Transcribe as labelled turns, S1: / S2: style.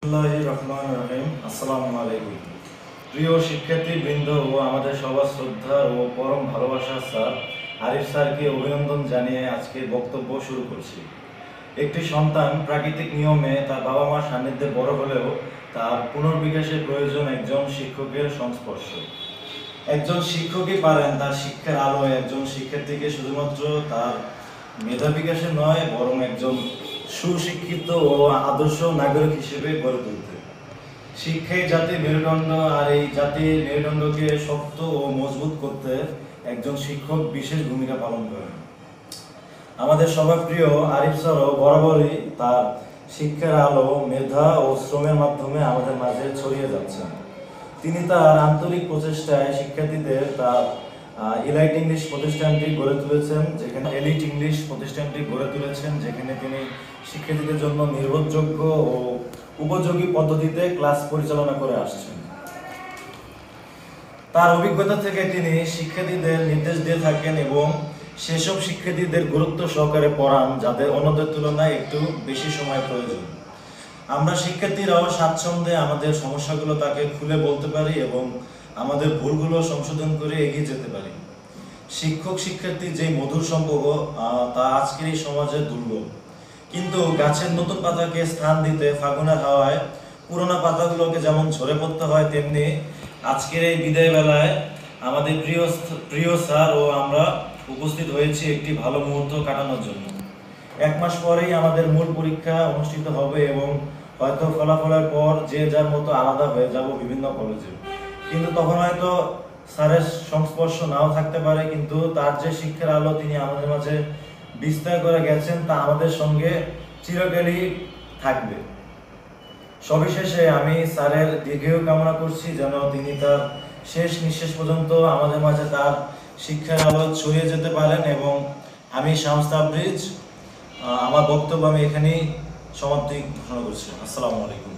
S1: আসসালামু আলাইকুম। প্রিয় শিক্ষার্থীবৃন্দ ও আমাদের সবার শ্রদ্ধা ও পরম ভালোবাসার স্যার আরিফ স্যারকে অভিনন্দন জানিয়ে আজকে বক্তব্য শুরু করছি। একটি সন্তান প্রাকৃতিক নিয়মে তার বাবা মার সান্নিধ্যে বড় হলেও তার পুনর্বিকাশের প্রয়োজন একজন শিক্ষকের সংস্পর্শ। একজন শিক্ষকই পারেন তার শিক্ষার আলোয় একজন শিক্ষার্থীকে শুধুমাত্র তার মেধা বিকাশে নয়, বরং একজন সুশিক্ষিত ও আদর্শ নাগরিক হিসেবে গড়ে তুলতে। শিক্ষাই জাতির মেরুদণ্ড, আর এই জাতির মেরুদণ্ডকে শক্ত ও মজবুত করতে একজন শিক্ষক বিশেষ ভূমিকা পালন করেন। আমাদের সবার প্রিয় আরিফ স্যারও বরাবরই তার শিক্ষার আলো, মেধা ও শ্রমের মাধ্যমে আমাদের মাঝে ছড়িয়ে যাচ্ছেন। তিনি তার আন্তরিক প্রচেষ্টায় শিক্ষার্থীদের তার এলাইট ইংলিশ প্রতিষ্ঠানটি গড়ে তুলেছেন, যেখানে তিনি শিক্ষার্থীদের জন্য নির্ভরযোগ্য ও উপযোগী পদ্ধতিতে ক্লাস পরিচালনা করে আসছেন। তার অভিজ্ঞতা থেকে তিনি শিক্ষার্থীদের নির্দেশ দিয়ে থাকেন এবং সেসব শিক্ষার্থীদের গুরুত্ব সহকারে পড়ান যাদের অন্যদের তুলনায় একটু বেশি সময় প্রয়োজন। আমরা শিক্ষার্থীরাও স্বাচ্ছন্দ্যে আমাদের সমস্যাগুলো তাকে খুলে বলতে পারি এবং আমাদের ভুলগুলো সংশোধন করে এগিয়ে যেতে পারি। শিক্ষক শিক্ষার্থী যে মধুর সম্পর্ক, তা আজকের এই সমাজে দুর্লভ। কিন্তু গাছের নতুন পাতাকে স্থান দিতে ফাগুনের হাওয়ায় পুরোনো পাতাগুলোকে যেমন ঝরে পড়তে হয়, তেমনি আজকের এই বিদায় বেলায় আমাদের প্রিয় স্যার ও আমরা উপস্থিত হয়েছি একটি ভালো মুহূর্ত কাটানোর জন্য। 1 মাস পরেই আমাদের মূল পরীক্ষা অনুষ্ঠিত হবে এবং হয়তো ফলাফলের পর যে যার মতো আলাদা হয়ে যাব বিভিন্ন কলেজে। কিন্তু তখন হয়তো স্যারের সংস্পর্শ নাও থাকতে পারে, কিন্তু তার যে শিক্ষার আলো তিনি আমাদের মাঝে বিস্তার করে গেছেন তা আমাদের সঙ্গে চিরকালই থাকবে। সবিশেষে আমি স্যারের দীর্ঘায়ু কামনা করছি, যেন তিনি তার শেষ নিঃশ্বাস পর্যন্ত আমাদের মাঝে তার শিক্ষার আলো ছড়িয়ে যেতে পারেন। এবং আমি শামস তাবরিজ আমার বক্তব্য আমি এখানেই সমাপ্তি ঘোষণা করছি। আসসালামু আলাইকুম।